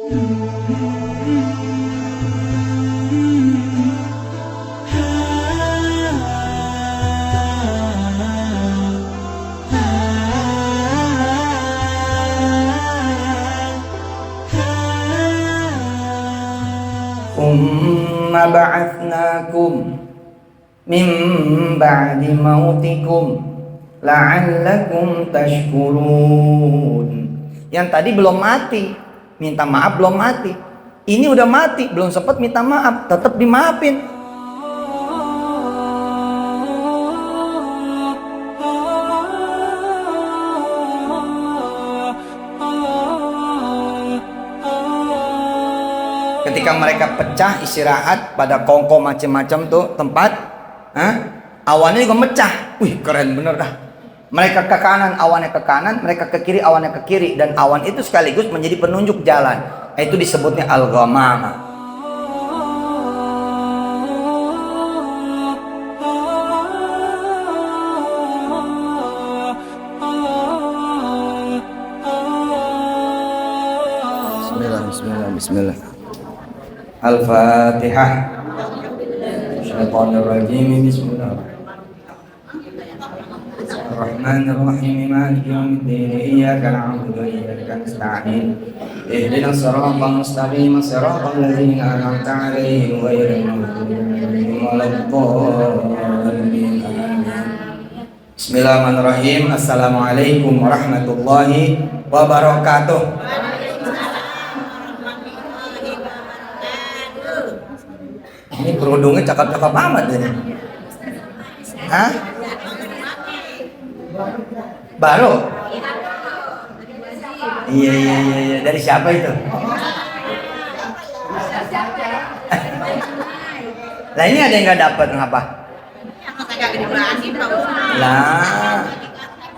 Tsumma ba'atsnakum min ba'di mautikum la'allakum tashkurun. Yang tadi belum mati, minta maaf belum mati. Ini udah mati, belum sempat minta maaf, tetap dimaafin. Ketika mereka pecah istirahat pada kongko macam-macam tuh tempat, awannya juga mecah. Wih, keren bener dah. Mereka ke kanan, awannya ke kanan, mereka ke kiri, awannya ke kiri, dan awan itu sekaligus menjadi penunjuk jalan. Itu disebutnya al-ghamamah. Bismillah, bismillah. Al-Fatihah. Syaitanir rajim. Bismillah. Ar-Rahmanir-Rahim. Maliki yaumiddin. Iyyaka na'budu wa iyyaka nasta'in. Ihdinas siratal mustaqim. Siratal ladzina an'amta 'alaihim ghairil maghdubi 'alaihim waladdallin. Bismillahirrahmanirrahim. Assalamualaikum warahmatullahi wabarakatuh. Ini kerudungnya cakep-cakep amat ini. Hah? Baru? Iya. Dari siapa itu? Lah ini ada yang nggak dapat ngapa? Lah,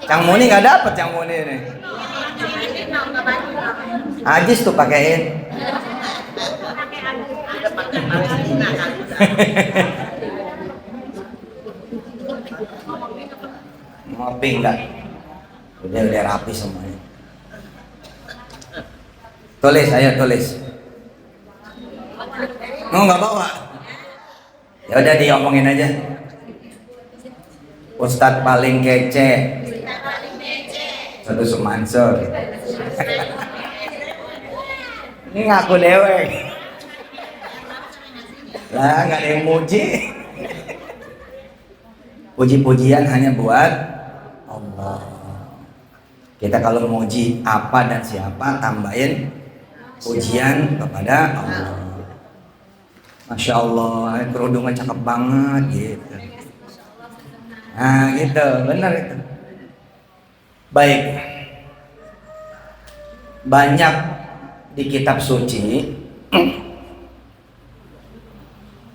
Cang Muni nggak dapat, Cang Muni ini. Ajis tuh pakein. Ngopi enggak? Udah rapi semuanya. Tulis, ayo tulis. Nggak bawa. Ya udah diomongin aja. Ustadz paling kece. Satu Sumansur. Ini ngaku dewek. Lah nggak ada yang muji. Puji-pujian hanya buat Allah. Kita kalau muji apa dan siapa, tambahin pujian kepada Allah. Masya Allah, kerudungnya cakep banget gitu. Nah gitu, benar itu. Baik. Banyak di kitab suci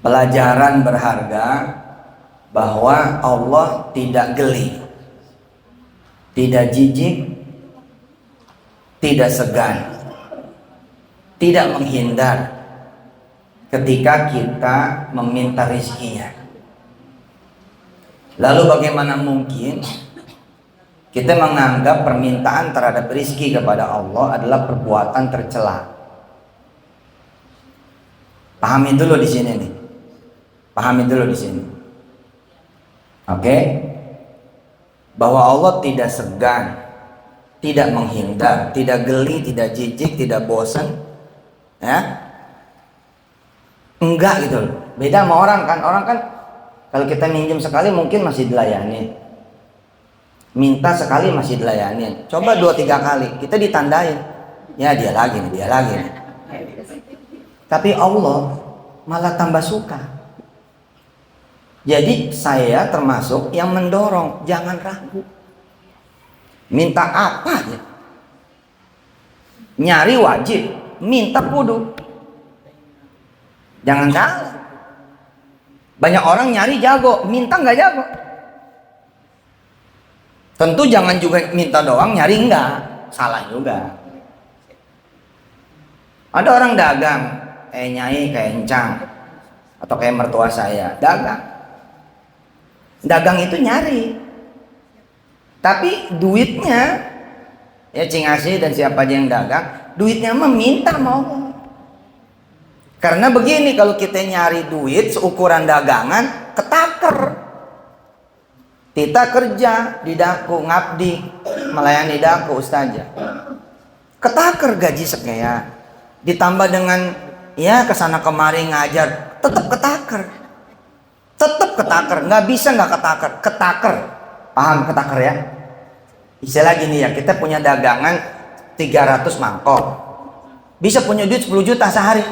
pelajaran berharga bahwa Allah tidak geli, tidak jijik, tidak segan, tidak menghindar ketika kita meminta rezekinya. Lalu bagaimana mungkin kita menganggap permintaan terhadap rezeki kepada Allah adalah perbuatan tercela? Pahami dulu di sini nih. Pahami dulu di sini. Oke? Bahwa Allah tidak segan, tidak menghindar, tidak geli, tidak jijik, tidak bosan. Ya? Enggak gitu loh. Beda sama orang kan. Orang kan kalau kita minjem sekali mungkin masih dilayani. Minta sekali masih dilayani. Coba 2-3 kali kita ditandain. Ya dia lagi nih, dia lagi nih. Tapi Allah malah tambah suka. Jadi saya termasuk yang mendorong, jangan ragu. Minta apa aja. Nyari wajib, minta kudu. Jangan salah. Banyak orang nyari jago, minta nggak jago. Tentu jangan juga minta doang, nyari enggak. Salah juga. Ada orang dagang, Nyai kayak Encang atau kayak mertua saya, dagang. Dagang itu nyari, tapi duitnya ya Cing Asih dan siapa aja yang dagang, duitnya mah minta mau. Karena begini, kalau kita nyari duit seukuran dagangan, ketaker. Kita kerja di daku, ngabdi, melayani daku ustazah. Ketaker gaji sekian. Ditambah dengan ya kesana kemari ngajar, tetap ketaker. Tetap ketaker, nggak bisa nggak ketaker. Ketaker, paham ketaker ya? Istilah gini ya, kita punya dagangan 300 mangkok. Bisa punya duit 10 juta sehari.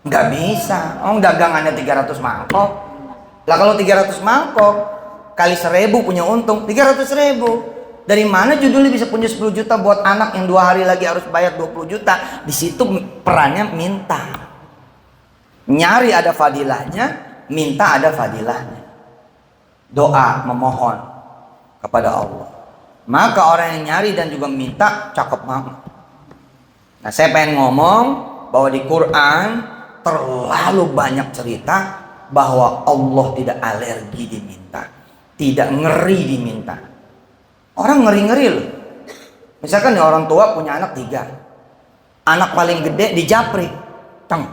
Nggak bisa. Oh, dagangannya 300 mangkok. Lah kalau 300 mangkok kali 1000 punya untung 300.000. Dari mana judulnya bisa punya 10 juta buat anak yang 2 hari lagi harus bayar 20 juta? Di situ perannya minta. Nyari ada fadilahnya, minta ada fadilahnya. Doa memohon kepada Allah. Maka orang yang nyari dan juga minta cakep banget. Nah, saya pengen ngomong bahwa di Quran terlalu banyak cerita bahwa Allah tidak alergi diminta, tidak ngeri diminta. Orang ngeri-ngeri loh. Misalkan nih orang tua punya anak 3, anak paling gede di japri, teng,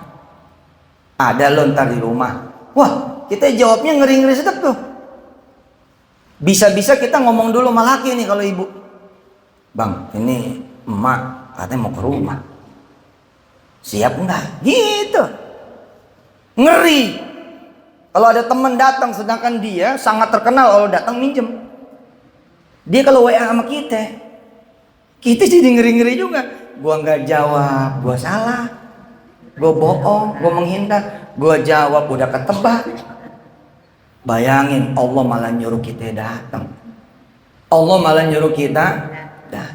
ada lo ntar di rumah. Wah, kita jawabnya ngeri-ngeri sedep tuh. Bisa-bisa kita ngomong dulu sama laki nih kalau ibu, bang, ini emak katanya mau ke rumah, siap nggak? Gitu. Ngeri. Kalau ada teman datang sedangkan dia sangat terkenal kalau datang minjem. Dia kalau WA sama kita jadi ngeri-ngeri juga. Gua nggak jawab, gua salah. Gua bohong, gua menghindar. Gua jawab udah ketebak. Bayangin Allah malah nyuruh kita datang. Allah malah nyuruh kita datang.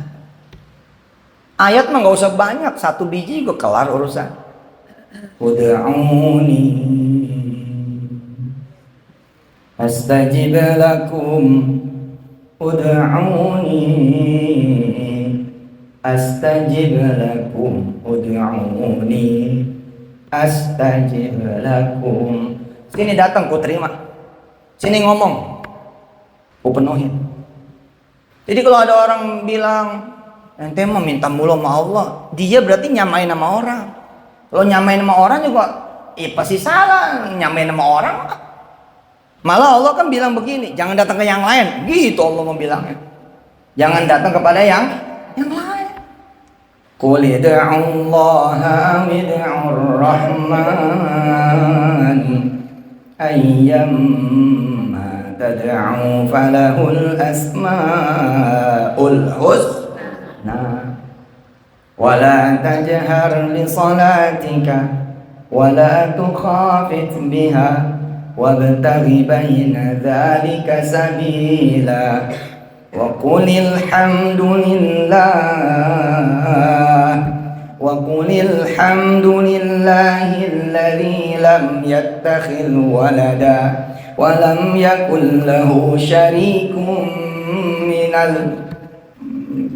Ayat mah nggak usah banyak, 1 biji gua kelar urusan. Ud'uni astajib lakum, ud'uni astajib lakum, ud'uni astajib lakum. Sini datang ku terima, sini ngomong ku penuhin. Jadi kalau ada orang bilang ente mau minta mulu sama Allah, dia berarti nyamain sama orang. Kalau nyamain sama orang juga pasti salah. Nyamain sama orang malah Allah kan bilang begini, jangan datang ke yang lain. Gitu Allah mau bilangnya, jangan datang kepada yang lain. Qul id'ullaha wid'ur rahman ayyamma tad'u falahul asma'ul husna. ولا تجهر بصلاتك ولا تخافت بها وابتغ بين ذلك سبيلا وقل الحمد لله الذي لم يتخذ ولدا ولم يكن له شريك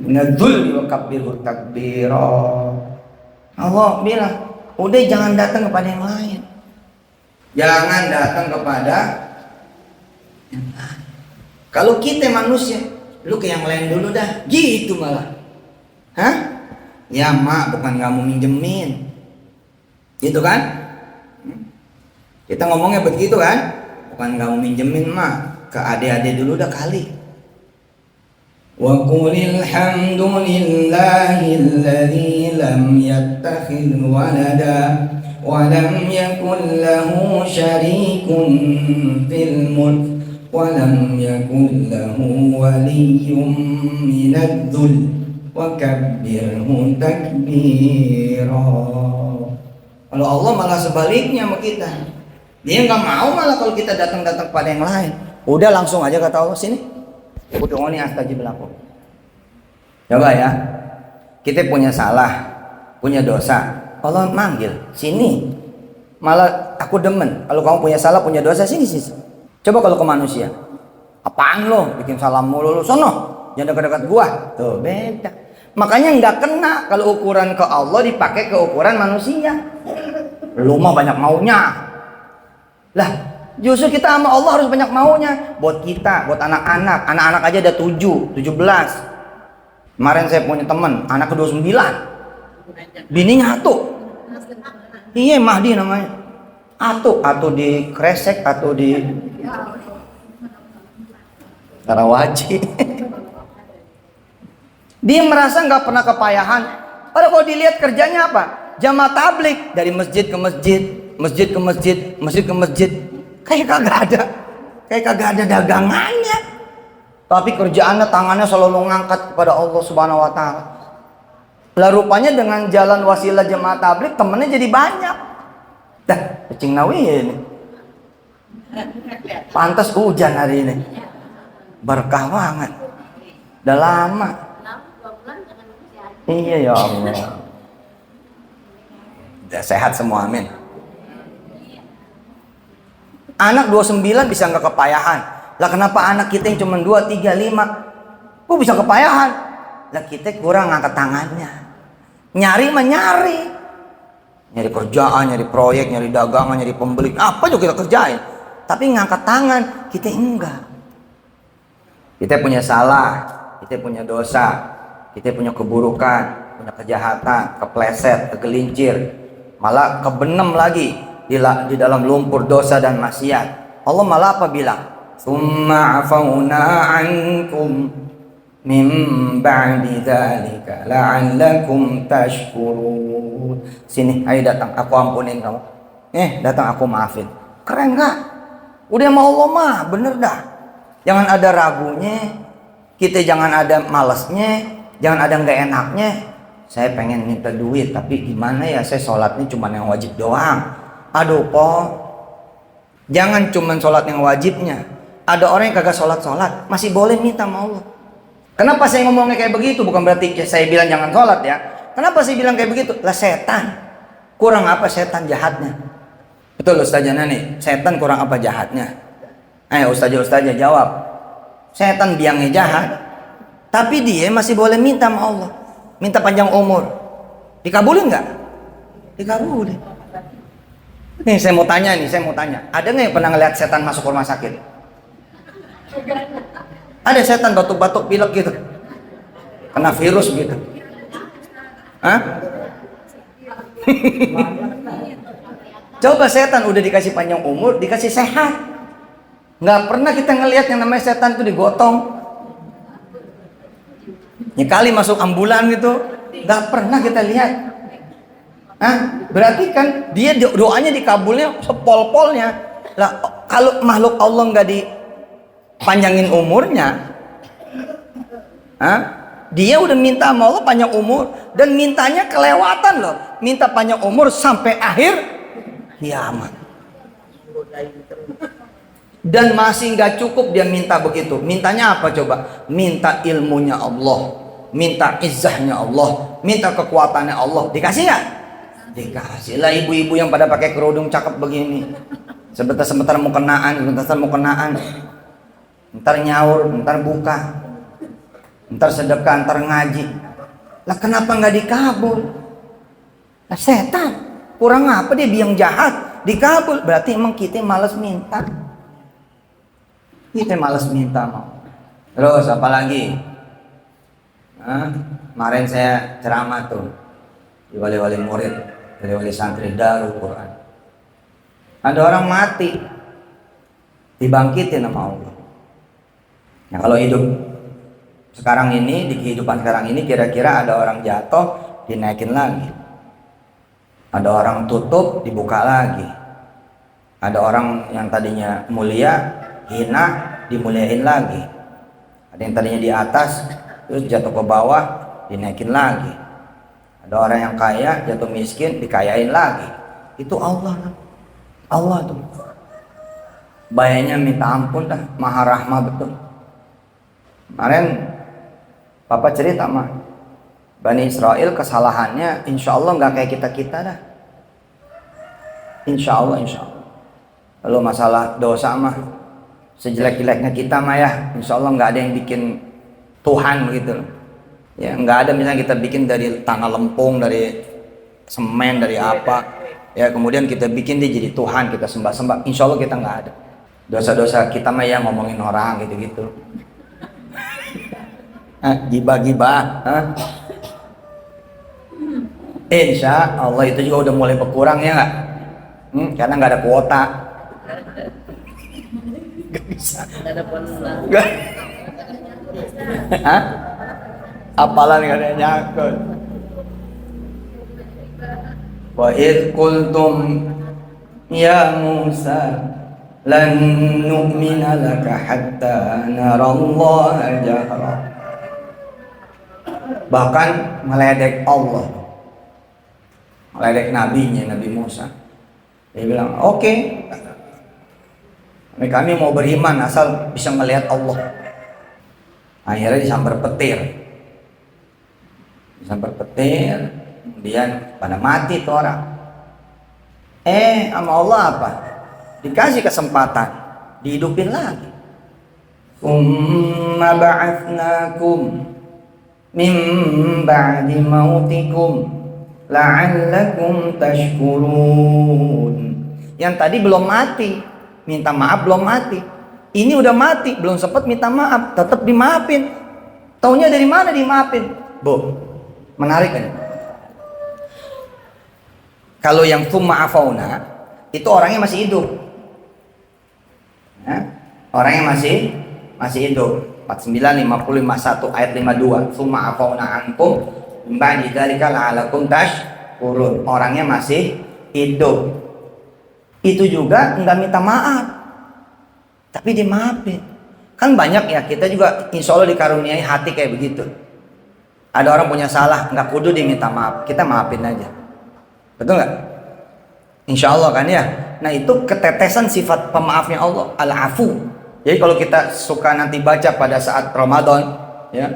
Nadzul wa kabbirhu takbira. Allah bilang, udah jangan datang kepada yang lain. Jangan datang kepada yang lain. Kalau kita manusia, lu ke yang lain dulu dah. Gitu malah. Hah? Ya mak, bukan kamu minjemin. Gitu kan? Kita ngomongnya begitu kan? Bukan kamu minjemin mak, ke adik-adik dulu dah kali. Wa qulil hamdulillahilladzi lam yattakhidh walada wa lam yakul lahu syarikun fil mulk wa lam yakul lahu waliyyun minadh-dhul wa kabbirhu takbira. Kalau Allah malah sebaliknya sama kita. Dia nggak mau malah kalau kita datang-datang pada yang lain. Udah langsung aja kata Allah, sini. Ud'uni astajib lakum. Coba ya, kita punya salah, punya dosa, Allah manggil, sini. Malah aku demen, kalau kamu punya salah, punya dosa, sini. Coba kalau ke manusia, apaan lo, bikin salah mulu, sono, jangan dekat-dekat gua. Tuh beda. Makanya nggak kena kalau ukuran ke Allah dipakai ke ukuran manusia. Lu mah banyak maunya. Lah, justru kita sama Allah harus banyak maunya. Buat kita, buat anak-anak. Anak-anak aja ada 17. Kemarin saya punya teman, anak ke 29. Bininya Atu. Iya, Mahdi namanya. Atu di Kresek, Atu di Karawaci. Dia merasa nggak pernah kepayahan. Padahal kalau dilihat kerjanya apa? Jamaah tablik dari masjid ke masjid, masjid ke masjid, masjid ke masjid. Kayak kagak ada dagangannya. Tapi kerjaannya tangannya selalu ngangkat kepada Allah Subhanahu wa taala. Lah rupanya dengan jalan wasilah jemaah tablik temennya jadi banyak. Dah, cing nawi ini. Pantas hujan hari ini. Berkah banget. Udah lama. Iya ya Allah. Udah sehat semua, amin. Anak 29 bisa nggak kepayahan. Lah kenapa anak kita yang cuma 2, 3, 5 kok bisa kepayahan? Lah kita kurang ngangkat tangannya. Nyari mah nyari. Nyari kerjaan, nyari proyek, nyari dagangan, nyari pembeli. Apa juga kita kerjain. Tapi ngangkat tangan kita enggak. Kita punya salah, kita punya dosa, kita punya keburukan, punya kejahatan, kepleset, kegelincir, malah kebenem lagi di dalam lumpur dosa dan maksiat. Allah malah apa bilang? Tsumma afauna ankum min ba'di dzalika la'allakum tashkurun. Sini, ayo datang, aku ampunin kamu. Datang aku maafin. Keren gak? Udah sama Allah mah, bener dah. Jangan ada ragunya, kita jangan ada malesnya, jangan ada nggak enaknya. Saya pengen minta duit, tapi gimana ya? Saya sholatnya cuma yang wajib doang. Aduh, po, jangan cuma sholat yang wajibnya. Ada orang yang kagak sholat, masih boleh minta sama Allah. Kenapa saya ngomongnya kayak begitu? Bukan berarti saya bilang jangan sholat ya. Kenapa saya bilang kayak begitu? Lah setan. Kurang apa setan jahatnya? Betul Ustazah nih, setan kurang apa jahatnya? Ayo Ustazah jawab. Setan biangnya jahat, tapi dia masih boleh minta sama Allah. Minta panjang umur. Dikabulin nggak? Dikabulin. Nih saya mau tanya. Ada nggak yang pernah ngeliat setan masuk rumah sakit? Ada setan batuk-batuk pilek gitu. Kena virus gitu. Hah? Coba setan udah dikasih panjang umur, dikasih sehat. Nggak pernah kita ngelihat yang namanya setan itu digotong. Kali masuk ambulan gitu, nggak pernah kita lihat. Berarti kan dia doanya dikabulnya sepol-polnya. Lah kalau makhluk Allah nggak dipanjangin umurnya, dia udah minta sama Allah panjang umur dan mintanya kelewatan loh. Minta panjang umur sampai akhir kiamat. Dan masih nggak cukup dia minta begitu. Mintanya apa coba? Minta ilmunya Allah, minta izzahnya Allah, minta kekuatannya Allah. Dikasih nggak? Dikasih lah. Ibu-ibu yang pada pakai kerudung cakep begini, sebentar mau kenaan, ntar nyaur, ntar buka, ntar sedekah, ntar ngaji. Lah kenapa nggak dikabul? Lah setan kurang apa dia biang jahat dikabul? Berarti emang kita malas minta. Kita malas minta mau. Terus apa lagi? Kemarin saya ceramah tuh di wali-wali murid, wali-wali santri Darul Quran. Ada orang mati, dibangkitin sama Allah. Nah kalau hidup sekarang ini, di kehidupan sekarang ini, kira-kira ada orang jatuh, dinaikin lagi. Ada orang tutup, dibuka lagi. Ada orang yang tadinya mulia, hina, dimuliain lagi. Ada yang tadinya di atas terus jatuh ke bawah, dinaikin lagi. Ada orang yang kaya jatuh miskin, dikayain lagi. Itu Allah tuh bayanya minta ampun dah, maha rahmah betul. Kemarin Papa cerita mah Bani Israel kesalahannya insya Allah nggak kayak kita dah. Insya Allah. Lalu masalah dosa mah sejelek-jeleknya kita mah ya, insya Allah nggak ada yang bikin Tuhan gitu. Ya nggak ada misalnya kita bikin dari tanah lempung, dari semen, dari apa. Ya kemudian kita bikin dia jadi Tuhan, kita sembah-sembah. Insya Allah kita nggak ada. Dosa-dosa kita mah ya ngomongin orang gitu-gitu. Gibah-gibah. Insya Allah itu juga udah mulai berkurang ya nggak? Karena nggak ada kuota. Nggak bisa. Nggak ada ponsel. Hah? Apalan nggak ada yang nyangkut. Wa idh qultum ya Musa lan nu'mina laka hatta narallaha jahra. Bahkan meledek Allah, meledek nabinya, Nabi Musa. Dia bilang, oke, kami mau beriman asal bisa melihat Allah. Akhirnya disambar petir, kemudian pada mati tuh orang. Sama Allah apa? Dikasih kesempatan, dihidupin lagi. Tsumma ba'atsnakum min ba'di mautikum la'allakum tashkurun. Yang tadi belum mati, minta maaf belum mati. Ini udah mati, belum sempat minta maaf, tetap dimaafin. Taunya dari mana dimaafin? Bu, menarik kan? Kalau yang tsumma afauna itu orangnya masih hidup. Orangnya masih hidup. 49, 50, 51 ayat 52. Tsumma afauna ankum min ba'di dzalika la'alakum tashkurun. Orangnya masih hidup. Itu juga enggak minta maaf, tapi dimaafin. Kan banyak ya, kita juga insya Allah dikaruniai hati kayak begitu. Ada orang punya salah, enggak kudu diminta maaf, kita maafin aja. Betul nggak? Insya Allah kan ya. Nah itu ketetesan sifat pemaafnya Allah, al-afu. Jadi kalau kita suka nanti baca pada saat Ramadan, ya,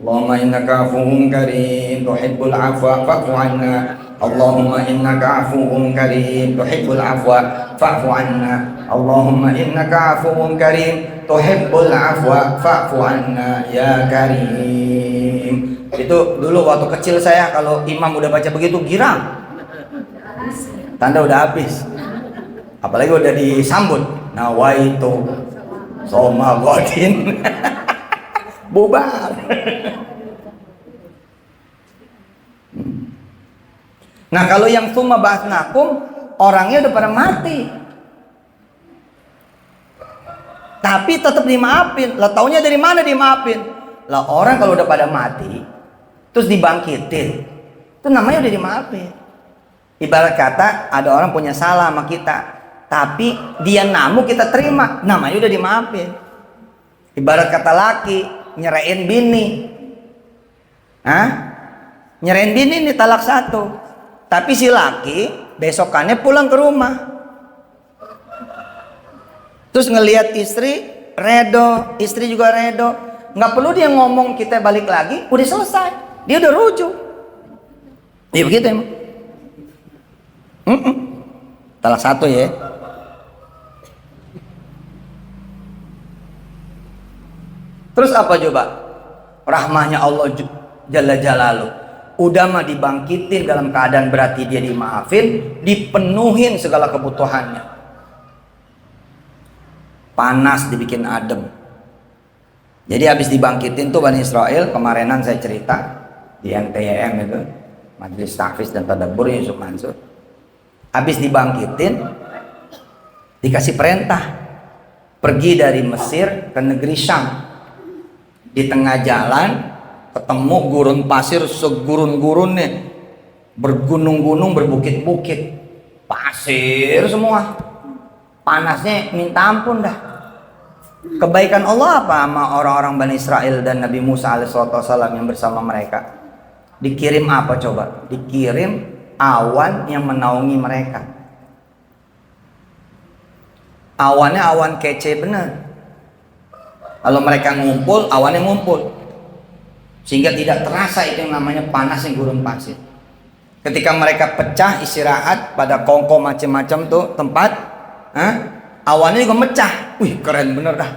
Allahumma innaka afuwwun karim tuhibbul afwa fa'fu 'anna. Allahumma innaka afuwwun karim tuhibbul afwa fa'fu 'anna. Allahumma innaka afuwwun karim tuhibbul afwa fa'fu 'anna ya karim. Itu dulu waktu kecil saya kalau imam udah baca begitu girang. Tanda udah habis. Apalagi udah disambut. Nawaitu soma godin. Bubar. Nah kalau yang tsumma ba'atsnakum orangnya udah pada mati, tapi tetap dimaafin. Lah taunya dari mana dimaafin? Lah orang kalau udah pada mati terus dibangkitin, itu namanya udah dimaafin. Ibarat kata ada orang punya salah sama kita, tapi dia namu kita terima, namanya udah dimaafin. Ibarat kata laki nyerain bini, nyerain bini nih talak 1, tapi si laki besokannya pulang ke rumah, terus ngelihat istri redo, istri juga redo, nggak perlu dia ngomong kita balik lagi, udah selesai, dia udah rujuk. Ya begitu emang. Talak 1 ya. Terus apa coba? Rahmahnya Allah Jalla Jalaluh. Udah mah dibangkitin dalam keadaan berarti dia dimaafin, dipenuhin segala kebutuhannya. Panas dibikin adem. Jadi habis dibangkitin tuh Bani Israel, kemarinan saya cerita di NTM itu, Majelis Tahfiz dan Tadabbur Yusuf Mansur. Habis dibangkitin, dikasih perintah pergi dari Mesir ke negeri Syam. Di tengah jalan ketemu gurun pasir segurun-gurunnya, bergunung-gunung, berbukit-bukit, pasir semua, panasnya minta ampun dah. Kebaikan Allah apa sama orang-orang Bani Israel dan Nabi Musa alaihissalam yang bersama mereka? Dikirim apa coba? Dikirim awan yang menaungi mereka. Awannya awan kece bener. Kalau mereka ngumpul, awannya ngumpul, sehingga tidak terasa itu yang namanya panasnya gurun pasir. Ketika mereka pecah istirahat pada kongko macam-macam tuh tempat, awannya juga mecah. Wih keren bener dah.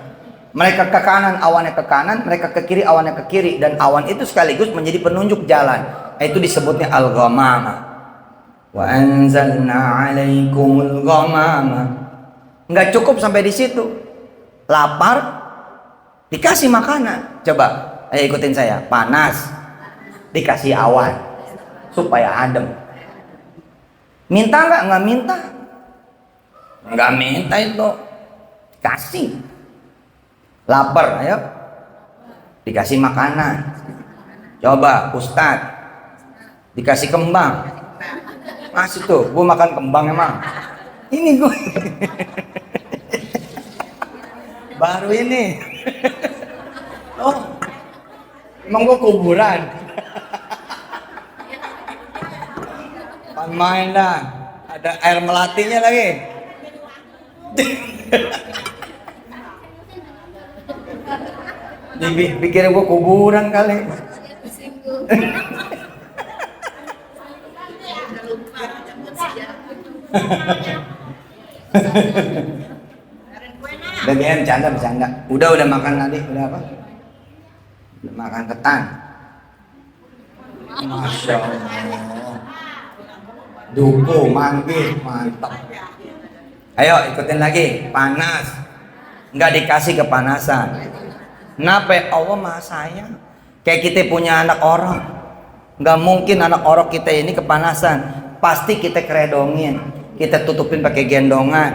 Mereka ke kanan, awannya ke kanan, mereka ke kiri, awannya ke kiri, dan awan itu sekaligus menjadi penunjuk jalan. Itu disebutnya al-ghamamah. Wa anzalna 'alaikumul ghamamah. Nggak cukup sampai di situ. Lapar, dikasih makanan. Coba, ayo ikutin saya. Panas, dikasih awan. supaya adem. Minta nggak? Nggak minta. Nggak minta itu. Kasih. Lapar, ayo. Dikasih makanan. Coba, Ustadz. Dikasih kembang. Masih tuh, gue makan kembang emang. Ini gue. Baru ini. Oh, emang gue kuburan. Main dah. Ada air melatinya lagi. Dipikir gue kuburan kali. Udah bercanda. Udah makan tadi, udah apa? Udah makan ketan. Masya Allah. Duku, manggil, mantap. Ayo ikutin lagi, panas. Nggak dikasih kepanasan. Kenapa? Allah Maha Sayang. Kayak kita punya anak orok. Nggak mungkin anak orok kita ini kepanasan. Pasti kita keredongin. Kita tutupin pakai gendongan.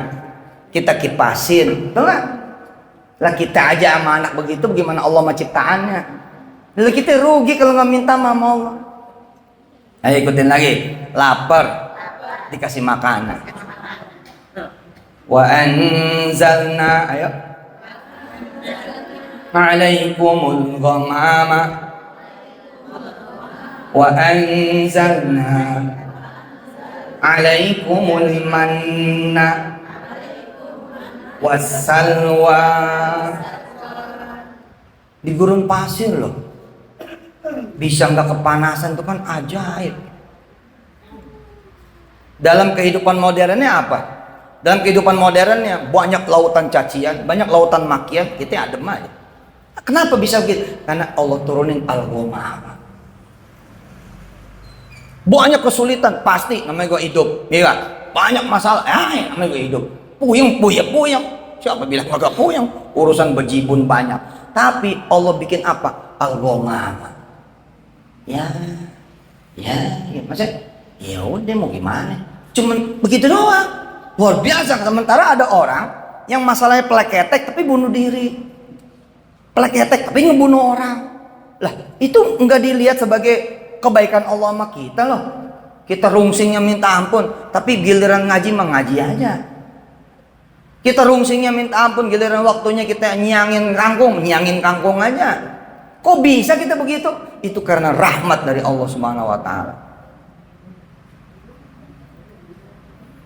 Kita kipasin. Betul nggak? Lah kita aja sama anak begitu, bagaimana Allah menciptaannya? Lalu kita rugi kalau nggak minta sama Allah. Ayo ikutin lagi. Lapar. Dikasih makanan. Wa anzalna, ayo. Alaikumul ghamama wa anzalna alaikumul manna wassalwa. Di gurun pasir loh, bisa nggak kepanasan, itu kan ajaib. Dalam kehidupan modernnya apa? Dalam kehidupan modernnya banyak lautan cacian, banyak lautan makian, kita adem aja. Kenapa bisa begitu? Karena Allah turunin al-ghamama. Banyak kesulitan, pasti namanya gue hidup. Iya, banyak masalah, namanya gue hidup. Puyeng. Siapa bilang gak puyeng? Urusan bejibun banyak. Tapi Allah bikin apa? Al-ghamama. Ya, maksudnya, ya udah mau gimana? Cuman begitu doang. Luar biasa. Sementara ada orang yang masalahnya pleketek tapi bunuh diri. Pleketek tapi ngebunuh orang. Lah, itu enggak dilihat sebagai kebaikan Allah sama kita loh. Kita rungsingnya minta ampun, tapi giliran ngaji mengaji aja. Kita rungsingnya minta ampun, giliran waktunya kita nyangin kangkung aja. Kok bisa kita begitu? Itu karena rahmat dari Allah Subhanahu wa taala.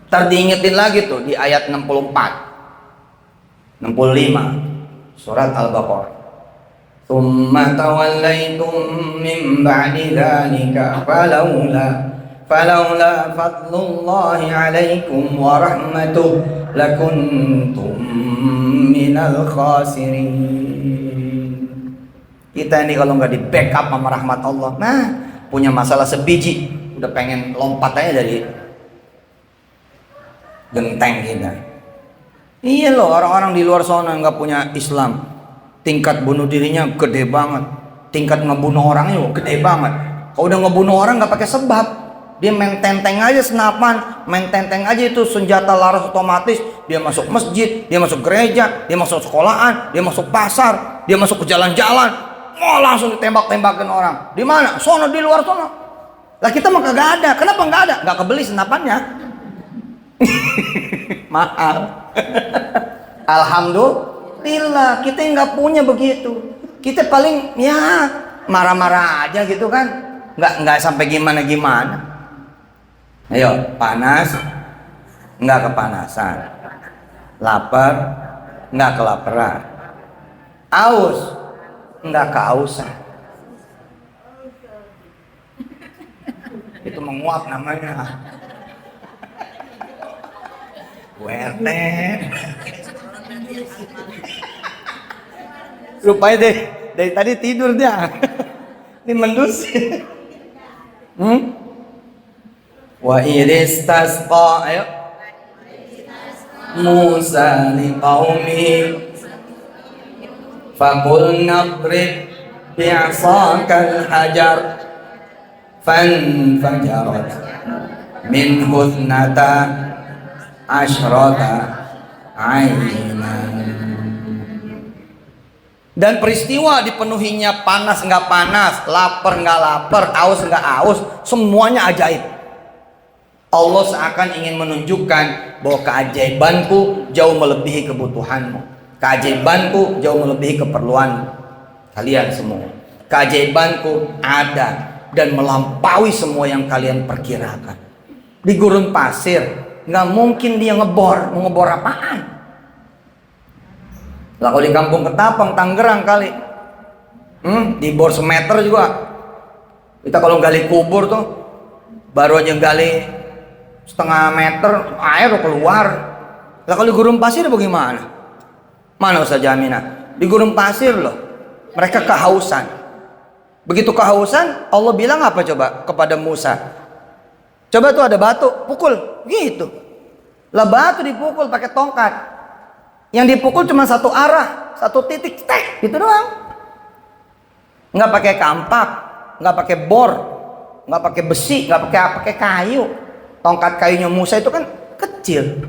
Ntar diingetin lagi tuh di ayat 64 65 surat Al-Baqarah. Tsumma tawallaitum min ba'di dzalika falaula fadlullahi 'alaikum wa rahmatuhu lakuntum minal khasirin. Kita ini kalau nggak di backup sama rahmat Allah, nah punya masalah sebiji udah pengen lompat aja dari genteng kita. Iya loh, orang-orang di luar sana nggak punya Islam, tingkat bunuh dirinya gede banget, tingkat ngebunuh orangnya gede banget. Kalau udah ngebunuh orang nggak pakai sebab, dia main tenteng aja senapan, main tenteng aja itu senjata laras otomatis. Dia masuk masjid, dia masuk gereja, dia masuk sekolahan, dia masuk pasar, dia masuk ke jalan-jalan, langsung ditembak-tembakin orang. Di mana? Sono, di luar sono. Lah kita mah kagak ada. Kenapa nggak ada? Nggak kebeli senapannya. Mahal. Alhamdulillah kita nggak punya begitu. Kita paling ya marah-marah aja gitu kan, nggak sampai gimana. Ayo, panas nggak kepanasan, lapar nggak kelaparan, aus nggak kehausan. Itu menguap namanya. WRT. Rupanya dari tadi tidur dia. Ini mendus. Wa idistasqa, ayo. Musa liqaumihi faqul nadrib bi'asakal hajar fanfajarat min husnata asyrata ainan. Dan peristiwa dipenuhinya panas nggak panas, lapar nggak lapar, aus nggak aus, semuanya ajaib. Allah seakan ingin menunjukkan bahwa keajaibanku jauh melebihi kebutuhanmu, keajaibanku jauh melebihi keperluanmu kalian semua. Keajaibanku ada dan melampaui semua yang kalian perkirakan. Di gurun pasir nggak mungkin dia ngebor, mau ngebor apaan? Lah kalau di Kampung Ketapang, Tangerang kali, di bor semeter juga. Kita kalau gali kubur tuh, baru aja gali setengah meter, air udah keluar. Lah kalau di gurun pasir bagaimana? Mana Ustaz Jamina? Di gurun pasir loh, mereka kehausan. Begitu kehausan, Allah bilang apa coba kepada Musa? Coba tuh ada batu, pukul, gitu. Lah batu dipukul pakai tongkat. Yang dipukul cuma satu arah, satu titik, tek, gitu doang. Nggak pakai kampak, nggak pakai bor, nggak pakai besi, nggak pakai kayu. Tongkat kayunya Musa itu kan kecil,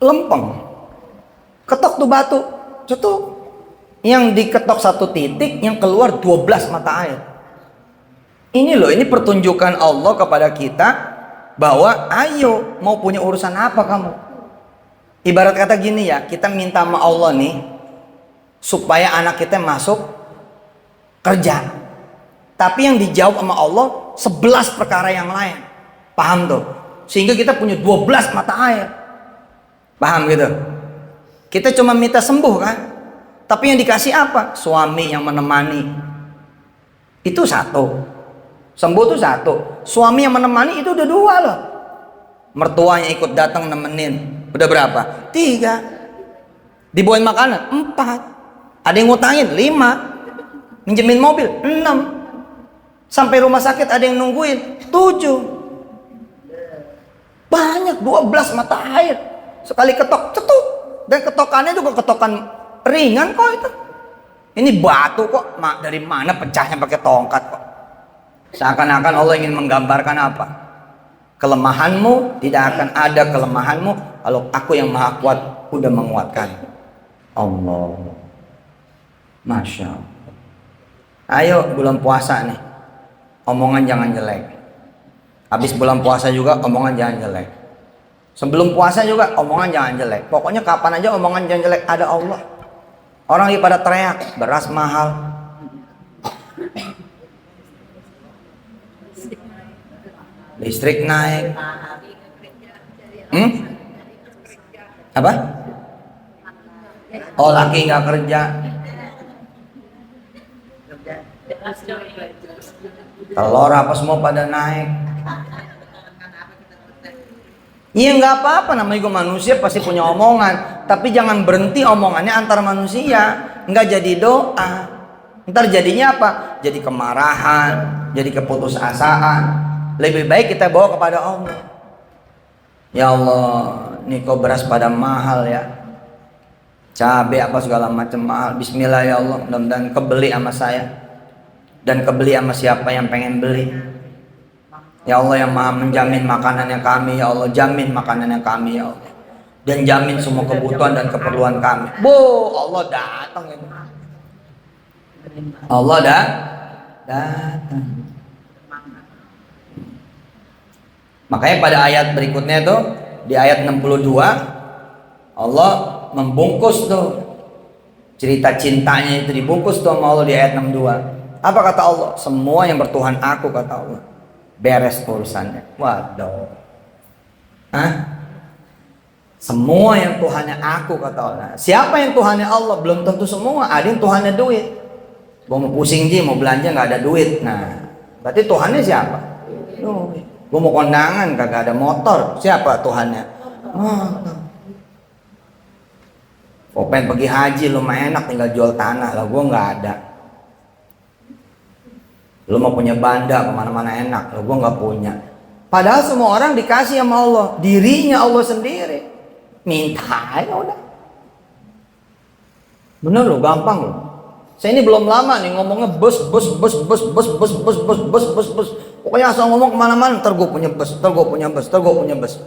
lempeng. Ketok tuh batu, cetuk. Yang diketok satu titik, yang keluar 12 mata air. Ini loh, ini pertunjukan Allah kepada kita bahwa ayo mau punya urusan apa kamu? Ibarat kata gini ya, kita minta sama Allah nih supaya anak kita masuk kerja. Tapi yang dijawab sama Allah 11 perkara yang lain. Paham tuh? Sehingga kita punya 12 mata air. Paham gitu? Kita cuma minta sembuh kan? Tapi yang dikasih apa? Suami yang menemani. Itu satu. Sembuh itu satu. Suami yang menemani itu udah 2 loh. Mertuanya ikut datang nemenin. Udah berapa? 3. Dibawain makanan 4. Ada yang ngutangin 5. Minjemin mobil 6. Sampai rumah sakit ada yang nungguin 7. Banyak, 12 mata air. Sekali ketok, cetuk. Dan ketokannya juga ketokan ringan kok itu. Ini batu kok, dari mana pecahnya pakai tongkat kok. Seakan-akan Allah ingin menggambarkan apa? Kelemahanmu, tidak akan ada kelemahanmu kalau aku yang maha kuat udah menguatkan. Allah, Masya Allah. Ayo bulan puasa nih, omongan jangan jelek. Habis bulan puasa juga omongan jangan jelek. Sebelum puasa juga omongan jangan jelek. Pokoknya kapan aja omongan jangan jelek, ada Allah. Orang lagi pada teriak, beras mahal. Listrik naik. Apa? Oh, laki nggak kerja. Telur apa semua pada naik. Iya nggak apa-apa, namanya juga manusia pasti punya omongan. Tapi jangan berhenti omongannya antar manusia. Nggak jadi doa. Ntar jadinya apa? Jadi kemarahan, jadi keputusasaan. Lebih baik kita bawa kepada Allah. Ya Allah, ini kok beras pada mahal ya. Cabai apa segala macam mahal. Bismillah ya Allah, mudah-mudahan kebeli sama saya. Dan kebeli sama siapa yang pengen beli. Ya Allah yang maha menjamin makanannya kami. Ya Allah, jamin makanannya kami ya Allah. Dan jamin semua kebutuhan dan keperluan kami. Allah datang ini. Allah datang. Makanya pada ayat berikutnya tuh, di ayat 62 Allah membungkus tuh cerita cintanya itu, dibungkus tuh sama Allah di ayat 62. Apa kata Allah? Semua yang bertuhan aku, kata Allah, beres urusannya. Waduh. Hah? Semua yang Tuhannya aku, kata Allah. Siapa yang Tuhannya Allah? Belum tentu semua. Ada yang Tuhannya duit. Gua mau pusing sih, mau belanja nggak ada duit. Nah, berarti Tuhannya siapa? Duit. Gue mau kondangan kagak ada motor, siapa Tuhannya? Gue pengen pergi haji, lu mah enak tinggal jual tanah lah, gue nggak ada. Lu mau punya banda kemana-mana enak, lah gue nggak punya. Padahal semua orang dikasih sama Allah, dirinya Allah sendiri. Minta aja udah. Bener loh, gampang loh. Saya ini belum lama nih ngomongnya bus. Pokoknya asal ngomong kemana-mana, ntar gue punya bus, ntar gue punya bus, ntar gue punya bus.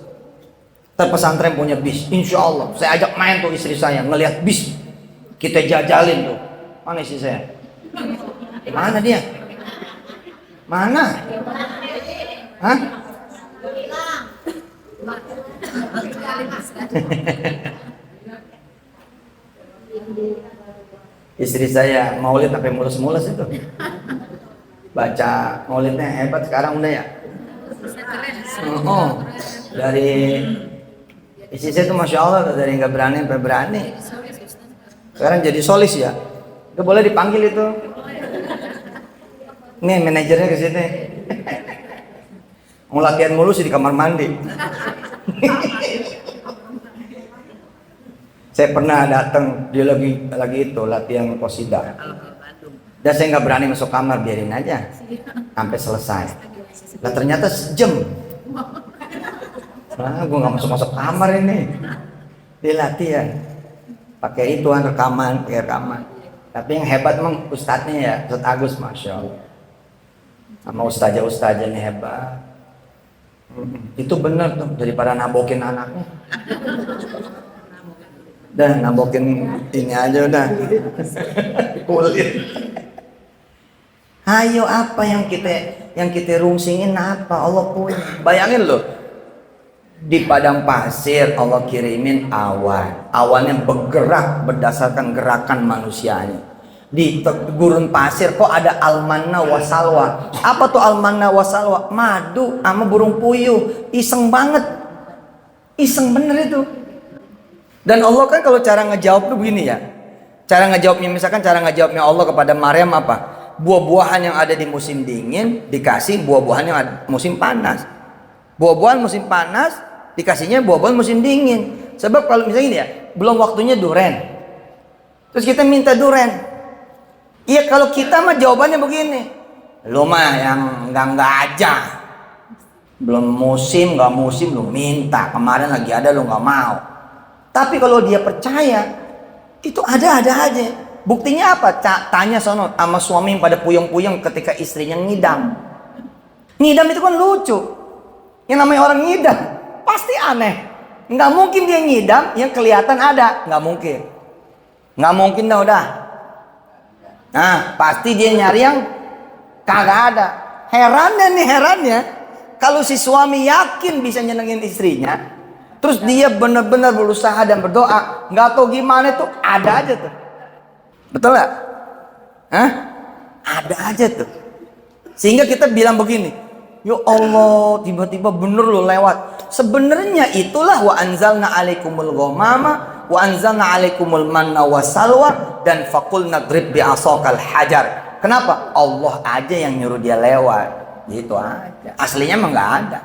Ntar pesantren punya bis, insya Allah. Saya ajak main tuh istri saya, ngelihat bis. Kita jajalin tuh. Mana istri saya? Mana dia? Mana? Hah? Istri saya maulid sampai mulus-mulus itu. Baca maulidnya hebat sekarang udah ya. Oh, dari istri saya tuh masya Allah dari nggak berani sampai berani. Sekarang jadi solis ya. Itu boleh dipanggil itu. Nih manajernya ke sini. Mau latihan mulu sih di kamar mandi. Saya pernah datang, dia lagi itu latihan qasidah. Dan saya nggak berani masuk kamar, biarin aja sampai selesai. Nah ternyata sejam. Nah, gue nggak masuk kamar ini. Dia latihan. Pakai ituan rekaman, pakai rekaman. Tapi yang hebat emang ustadznya ya, Ustadz Agus, masya Allah. Sama ustazah nih hebat. Itu bener tuh, daripada nabokin anaknya. Udah nabokin ini aja udah. Kulit. Ayo apa yang kita rungsingin apa? Allah punya. Bayangin loh. Di padang pasir Allah kirimin awan. Awannya bergerak berdasarkan gerakan manusianya. Di gurun pasir kok ada almanna wasalwa. Apa tuh almanna wasalwa? Madu sama burung puyuh. Iseng banget. Iseng bener itu. Dan Allah kan kalau cara ngejawab tuh begini ya. Cara ngejawabnya misalkan cara ngejawabnya Allah kepada Maryam apa? Buah-buahan yang ada di musim dingin dikasih buah-buahan yang ada musim panas. Buah-buahan musim panas dikasihnya buah-buahan musim dingin. Sebab kalau misalnya ini ya, belum waktunya duren. Terus kita minta duren. Iya kalau kita mah jawabannya begini. Lo mah yang enggak aja. Belum musim, enggak musim lo minta. Kemarin lagi ada lo enggak mau. Tapi kalau dia percaya, itu ada aja. Buktinya apa? Tanya sono sama suami yang pada puyeng-puyeng ketika istrinya ngidam. Ngidam itu kan lucu. Yang namanya orang ngidam pasti aneh. Nggak mungkin dia ngidam yang kelihatan ada. Nggak mungkin. Nggak mungkin dah udah. Nah pasti dia nyari yang kagak ada. Herannya kalau si suami yakin bisa nyenengin istrinya, terus dia benar-benar berusaha dan berdoa, nggak tahu gimana tuh ada aja tuh. Betul nggak? Hah? Ada aja tuh. Sehingga kita bilang begini, ya Allah, tiba-tiba bener loh lewat. Sebenarnya itulah wa anzalna alaikumul ghamama wa anzalna alaikumul manna wassalwa dan faqul nadrib bi asaqal hajar. Kenapa? Allah aja yang nyuruh dia lewat. Gitu aja. Aslinya emang nggak ada.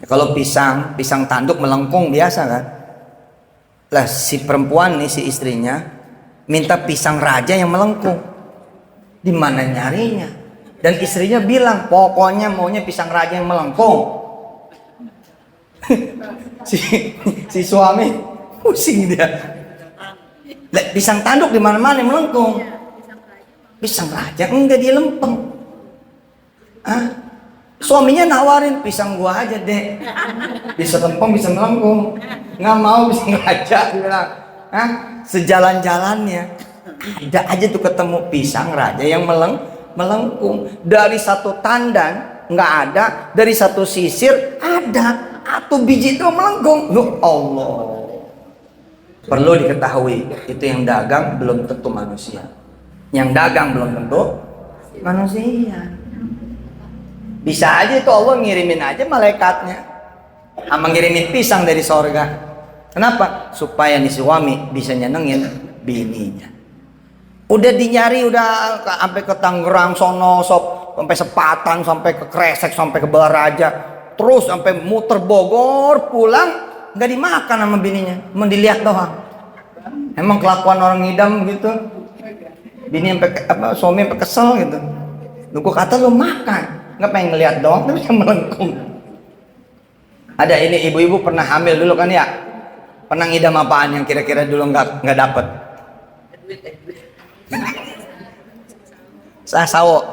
Ya, kalau pisang tanduk melengkung biasa kan. Lah si perempuan nih si istrinya minta pisang raja yang melengkung. Di mana nyarinya? Dan istrinya bilang, pokoknya maunya pisang raja yang melengkung. si suami pusing dia. Lah, pisang tanduk di mana-mana melengkung. Pisang raja enggak, dia lempeng. Suaminya nawarin, pisang gua aja deh. Bisa lempeng, bisa melengkung. Nggak mau pisang raja, dia bilang. Sejalan-jalannya ada aja tuh ketemu pisang raja yang melengkung. Dari satu tandan nggak ada, dari satu sisir ada, atau biji itu melengkung. Loh Allah. Perlu diketahui, itu yang dagang belum tentu manusia. Yang dagang belum tentu manusia. Bisa aja itu Allah ngirimin aja malaikatnya, sama ngirimin pisang dari sorga. Kenapa? Supaya nih suami bisa nyenengin bininya. Udah dinyari, udah sampai ke Tangerang sono, sampai Sepatan, sampai ke Kresek, sampai ke Balaраja, terus sampai muter Bogor, pulang nggak dimakan sama bininya, cuma dilihat doang. Emang kelakuan orang ngidam gitu. Bini sampai suami sampai kesel gitu. Lu gua kata lu makan, nggak pengen ngeliat doang, tapi yang melengkung. Ada ini ibu-ibu pernah hamil dulu kan ya? Pernah ngidam apaan yang kira-kira dulu nggak dapet? Sawo.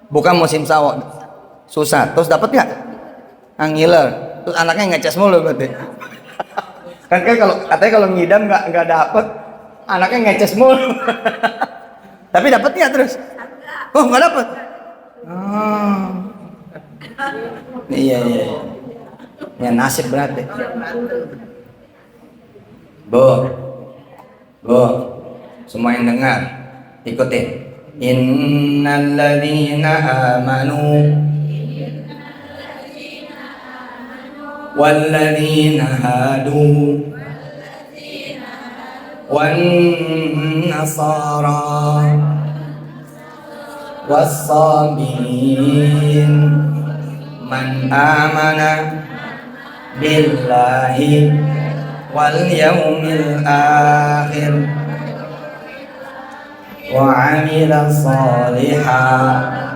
Bukan musim sawo. Susah. Terus dapat nggak? Ngiler. Terus anaknya ngeces mulu berarti. Kan kalau katanya kalau ngidam nggak dapet, anaknya ngeces mulu. Tapi dapat nggak terus? Oh nggak dapet. Oh. Iya. Ya nasib berarti. Bu, semua yang dengar, ikutin. Innalladzina amanu walladzina hadu wan nasara was-sabiin man amana billahi wal yaumil akhir wa amila shalihan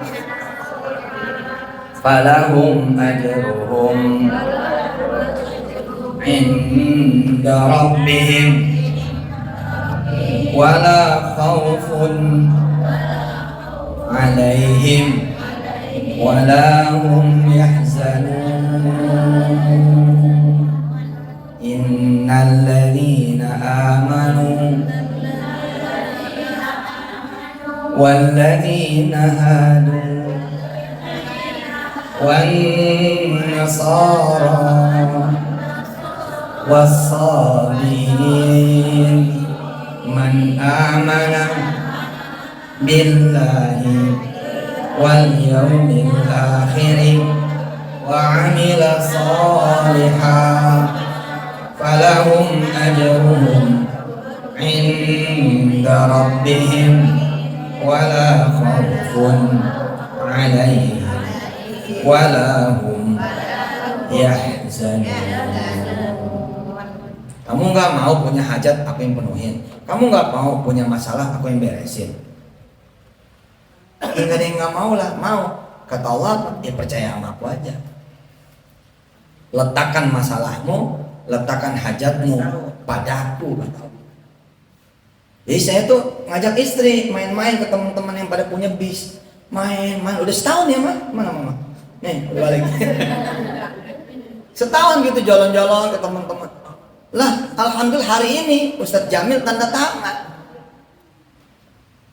falahum ajruhum inda rabbihim wala khawfun alaihim wala hum yahzanun. Innal ladzina amanu wal ladzina hadu wan nasara was-sabiin man amana billahi wal yaumil akhir wa amila shalihan falahum ajruhum inda rabbihim wala khawfun alaihim wala hum yahzanun. Kamu nggak mau punya hajat, aku yang penuhin. Kamu nggak mau punya masalah, aku yang beresin. Nggak ada yang nggak mau lah, mau. Kata Allah, ya percaya sama aku aja. Letakkan masalahmu, letakkan hajatmu padaku. Jadi saya tuh ngajak istri main-main ke teman-teman yang pada punya bis. Main, udah setahun ya mah, mana mama? Nih, udah balik. Setahun gitu jalan-jalan ke teman-teman. Lah, alhamdulillah hari ini Ustadz Jamil tanda tangan.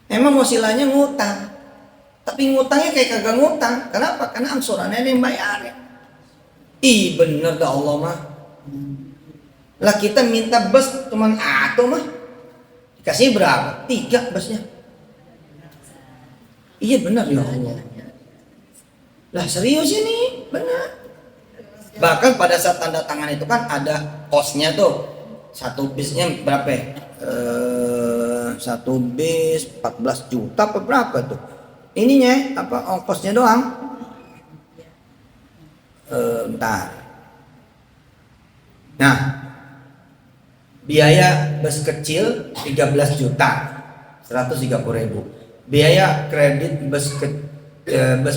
Emang wasilahnya ngutang, tapi ngutangnya kayak kagak ngutang. Kenapa? Karena angsurannya ada yang bayarin. Ih bener dah Allah mah. Lah kita minta bus cuman mah dikasih berapa? 3 busnya. Iya benar ya Allah. Lah serius ini benar. Bahkan pada saat tanda tangan itu kan ada kosnya tuh. Satu bisnya berapa ya? Satu bis 14 juta apa berapa tuh? Ininya apa ongkosnya doang? Bentar. Nah, biaya bus kecil 13 juta 130.000. Biaya kredit bus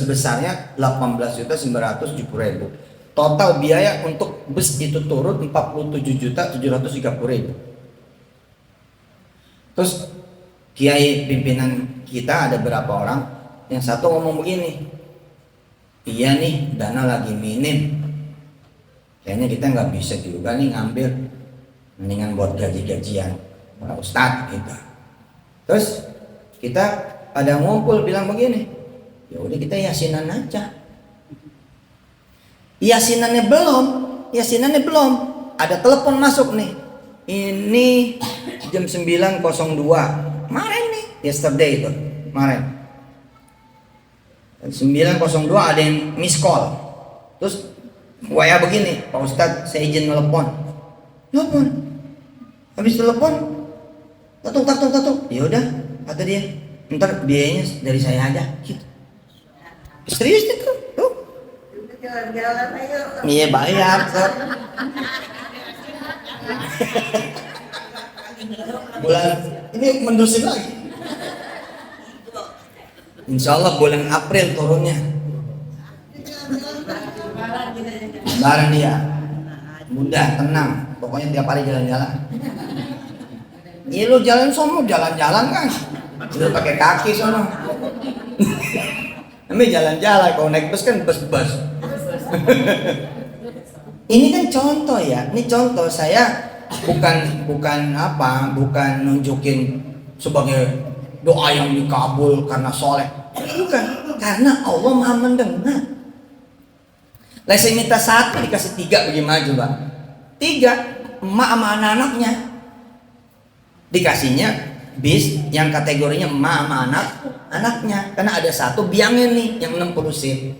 besarnya 18.970.000. Total biaya untuk bus itu turun 47.730.000. Terus kiai pimpinan kita ada berapa orang? Yang satu ngomong begini, iya nih dana lagi minim, kayaknya kita nggak bisa juga nih ngambil, mendingan buat gaji-gajian para ustadz gitu. Terus kita pada ngumpul bilang begini, ya udah kita yasinan aja. Yasinannya belum. Ada telepon masuk nih. Ini jam 9.02. Kemarin nih, yesterday itu. Kemarin. 9.02 ada yang miss call. Terus WA begini, Pak Ustadz saya izin telepon. Habis telepon, tatuk. Ya udah, kata dia. Ntar biayanya dari saya aja. Gitu. Serius itu. Tuh. Jalan-jalan ayo. Iya bayar. Bulan ini mendusin lagi. Insya Allah bulan April turunnya. Barang dia. Mudah, tenang. Pokoknya tiap hari jalan-jalan. Iya lu jalan sono, jalan-jalan kan. Udah pakai kaki sono. namanya jalan-jalan. Kalau naik bus kan bus-bus. Ini kan contoh ya. Ini contoh, saya bukan nunjukin sebagai doa yang dikabul karena soleh. Bukan, karena Allah Maha mendengar. Lah saya minta 1 dikasih 3, bagaimana coba? 3, emak sama anak-anaknya. Dikasihnya bis yang kategorinya emak sama anaknya. Karena ada 1 biangnya nih yang 60 seat.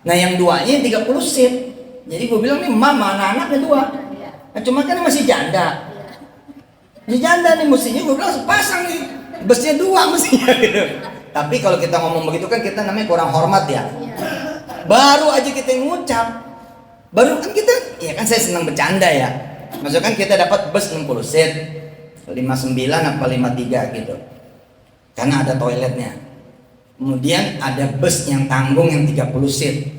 Nah yang 2-nya 30 seat. Jadi gue bilang nih emak sama anak-anaknya 2. Nah cuma kan masih janda. Masih janda nih, mestinya gue bilang sepasang nih. Busnya 2 mestinya gitu. Tapi kalau kita ngomong begitu kan kita namanya kurang hormat ya. Baru aja kita ngucap, baru kan kita, ya kan saya senang bercanda ya. Maksudnya kan kita dapat bus 60 seat, 59 apa 53 gitu. Karena ada toiletnya. Kemudian ada bus yang tanggung yang 30 seat.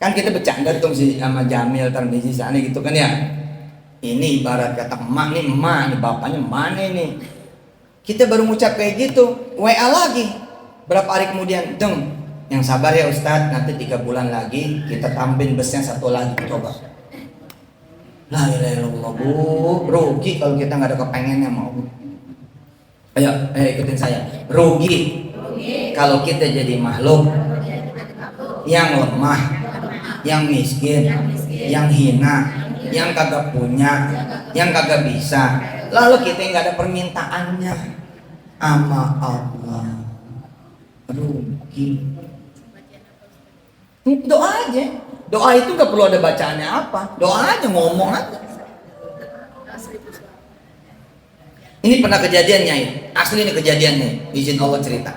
Kan kita bercanda tuh sama Jamil Tarmizi sana gitu kan ya. Ini ibarat kata emak nih bapaknya mana ini. Kita baru ngucap kayak gitu, WA lagi. Berapa hari kemudian, deng, yang sabar ya Ustadz, nanti 3 bulan lagi kita tambahin busnya 1 lagi, coba. La ilaha illallah, Bu, rugi kalau kita nggak ada kepengennya mau. Ayo ikutin saya. Rugi kalau kita jadi makhluk yang lemah, yang miskin, yang hina, yang kagak punya, yang kagak bisa. Lalu kita nggak ada permintaannya sama Allah, rugi. Doa aja. Doa itu nggak perlu ada bacaannya apa. Doa aja, ngomong aja. Ini pernah kejadiannya ya. Asli ini kejadiannya. Izin Allah cerita.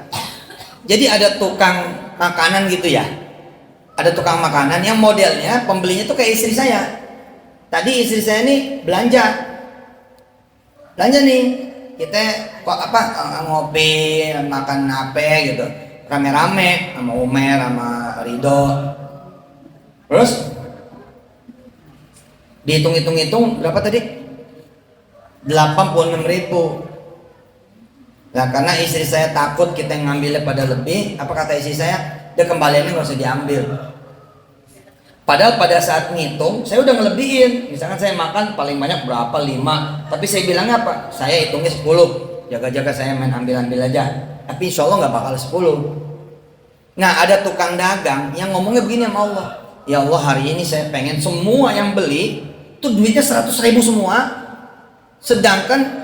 Jadi ada tukang makanan gitu ya. Ada tukang makanan yang modelnya pembelinya tuh kayak istri saya. Tadi istri saya nih belanja nih, kita kok ngopi, makan apa gitu, rame-rame sama Umer sama Ridho. Terus dihitung-hitung berapa tadi? 86.000. Nah karena istri saya takut kita ngambilnya pada lebih, apa kata istri saya? Dia kembaliannya nggak usah diambil. Padahal pada saat ngitung, saya udah ngelebihin. Misalkan saya makan paling banyak berapa? 5. Tapi saya bilangnya apa? Saya hitungnya 10. Jaga-jaga saya main ambil-ambil aja. Tapi insya Allah nggak bakal 10. Nah ada tukang dagang yang ngomongnya begini sama Allah. Ya Allah, hari ini saya pengen semua yang beli tuh duitnya 100.000 semua. Sedangkan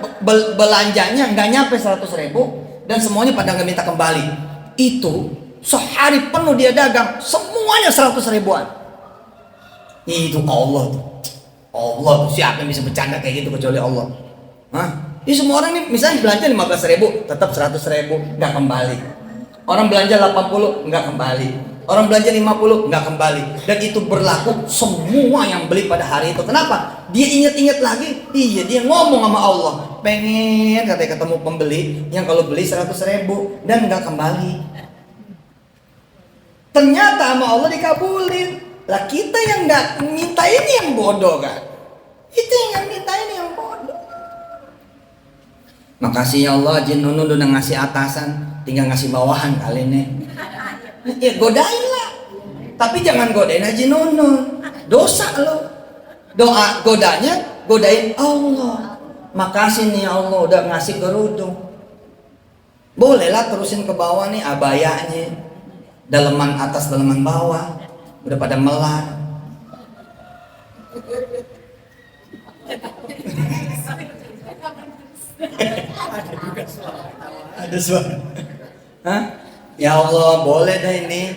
belanjanya nggak nyampe 100.000 dan semuanya pada nggak minta kembali. Itu sehari penuh dia dagang, semuanya 100.000-an. Itu Allah tuh. Allah tuh, siapa yang bisa bercanda kayak gitu kecuali Allah? Hah? Ini semua orang nih misalnya belanja 15.000 tetap 100.000 nggak kembali. Orang belanja 80 nggak kembali. Orang belanja 50 nggak kembali. Dan itu berlaku semua yang beli pada hari itu. Kenapa? Dia ingat-ingat lagi. Iya, dia ngomong sama Allah. Pengen katanya ketemu pembeli yang kalau beli 100.000 dan nggak kembali. Ternyata sama Allah dikabulin. Lah kita yang nggak minta ini yang bodoh kan? Kita yang nggak minta ini yang bodoh. Makasih ya Allah, Jin Nunun udah ngasih atasan, tinggal ngasih bawahan kali ini. Ya godain lah. Tapi jangan godain Haji Nunun. Dosa lo. Doa godanya godain Allah. Makasih nih Allah udah ngasih kerudung. Bolehlah terusin ke bawah nih abayanya. Daleman atas, daleman bawah. Udah pada melar. Ada suara. Hah? Ya Allah, boleh dah ini.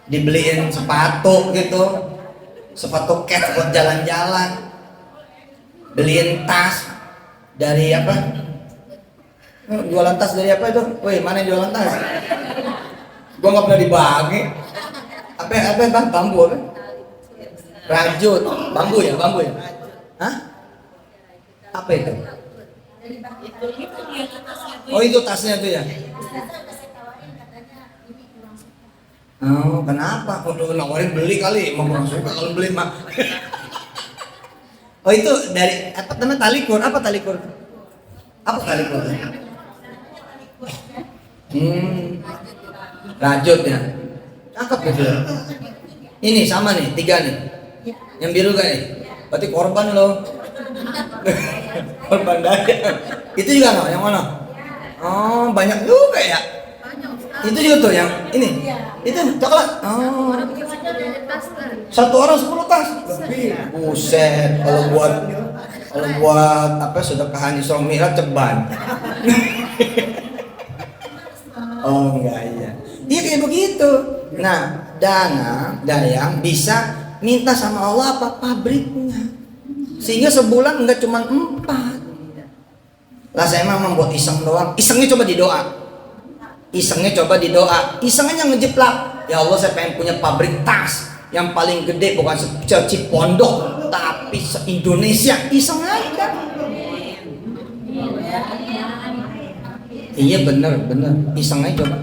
Dibeliin sepatu gitu. Sepatu cat buat jalan-jalan. Beliin tas dari apa? Jualan tas dari apa itu? Woi, mana yang jualan tas? Gua nggak pernah dibagi. Apa bang? Bambu apa? Rajut, bambu ya? Hah? Apa itu? Oh itu tasnya tuh ya? Oh kenapa? Kalau nawarin beli kali, mau kurang suka kalau beli mah. Oh itu dari apa namanya talikur? Apa talikur? Apa talikur? Rajut ya. Cakep gitu ya. Ini sama nih, 3 nih. Yang biru kan nih. Berarti korban loh. Korban dagang. Itu juga no, yang mana? Oh, banyak juga ya. Itu juga tuh yang ini. Itu coklat. Oh. Satu orang 10 tas. Lebih. Buset, kalau buat apa sedekahan Isra Mi'raj ceban. Oh enggak iya. Dia kayak begitu. Nah, dayang bisa minta sama Allah apa pabriknya. Sehingga sebulan enggak cuma 4. Lah saya emang membuat iseng doang. Isengnya coba di doa. Isengnya ngejeplak. Ya Allah, saya pengen punya pabrik tas yang paling gede, bukan Cipondok tapi se-Indonesia. Iseng aja. Iya bener iseng aja coba.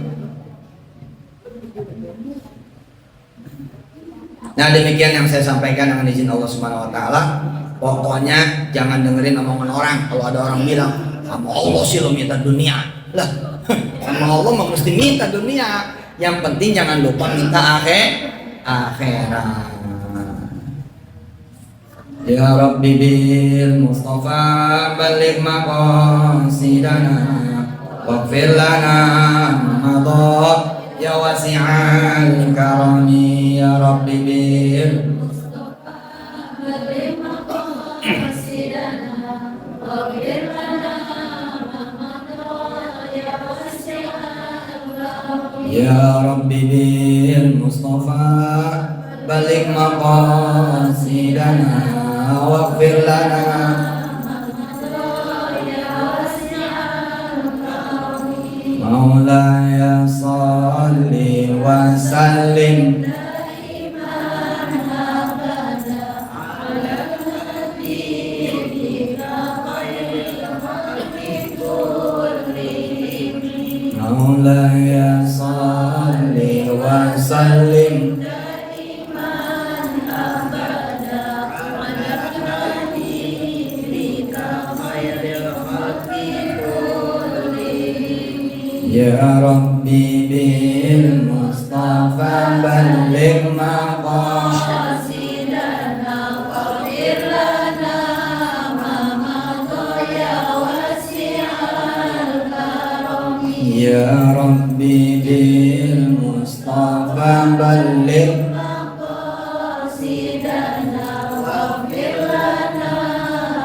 Nah demikian yang saya sampaikan dengan izin Allah Subhanahu Wa Taala. Pokoknya jangan dengerin omongan orang. Kalau ada orang bilang sama Allah sih lo minta dunia, lah sama Allah mah mesti minta dunia. Yang penting jangan lupa minta akhirat. Ya Rabbi bil Mustafa balik maqasidana waghfir lana madha ya wasi'al karami ya Rabbi bil Mustafa balik maqasidana waghfir lana madha ya wasi'al karami ya Rabbi bil Mustafa balik maqasidana waghfir lana Maulaya salli wa sallim Maulaya salli wa sallim Ya Rabbi bil Mustafa balligh maqasidana waghfir lana ma madha ya wasi'al karami Ya Rabbi bil Mustafa balligh maqasidana waghfir lana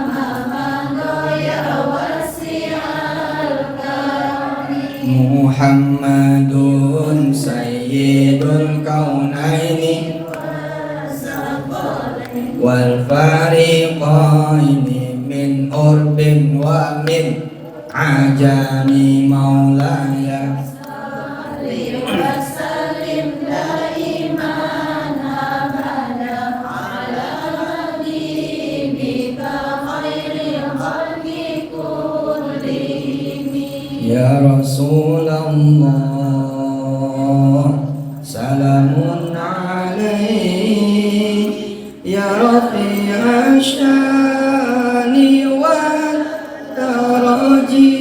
ma madha ya wasi'al karami Muhammadun sayyidul kaunaini wal fariqaini min urbin wa min ajami maulaya salli wa sallim daiman abada ala habibika khairil khalqi kullihim Ya Rasulullah salamun alaih Ya Rabbi asyani wa taraji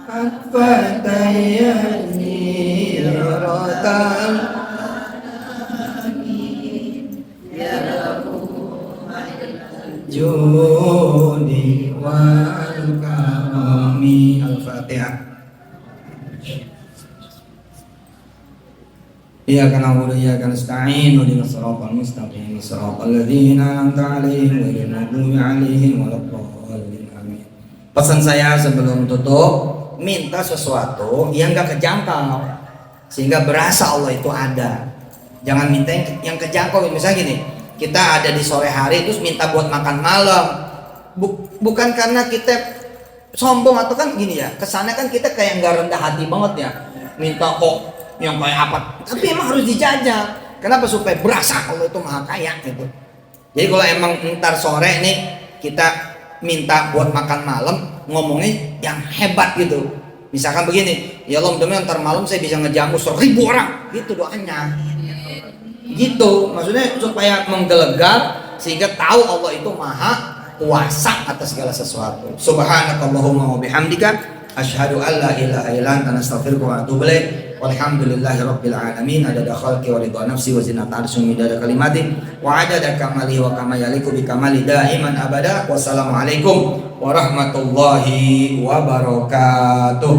atfatayani rotan judi wal karami Al-Fatihah. Iyyaka na'budu wa iyyaka nasta'in ihdinas siratal mustaqim siratal ladzina an'amta 'alaihim ghairil maghdubi 'alaihim waladdallin amin. Pesan saya sebelum tutup, minta sesuatu yang enggak kejangkau sehingga berasa Allah itu ada. Jangan minta yang kejangkau. Misalnya gini, kita ada di sore hari terus minta buat makan malam. Bukan karena kita sombong atau kan gini ya, kesannya kan kita kayak nggak rendah hati banget ya, minta kok yang kayak apa, tapi emang harus dijajah. Kenapa? Supaya berasa Allah itu maha kaya gitu. Jadi kalau emang ntar sore nih kita minta buat makan malam, ngomongnya yang hebat gitu. Misalkan begini, ya Allah mudah-mudahan ntar malam saya bisa ngejamu 1000 orang, gitu doanya. Gitu, maksudnya supaya menggelegar sehingga tahu Allah itu maha kuasa atas segala sesuatu. Subhanakallahumma wa bihamdika asyhadu an la ilaha illa anta astaghfiruka wa atubu ilaik. Walhamdulillahirabbil alamin, adada khalqi wa ridha nafsi wa zinata arsy midada kalimati wa adada kamali wa kama yaliku bi kamali daiman abada. Wassalamualaikum warahmatullahi wabarakatuh.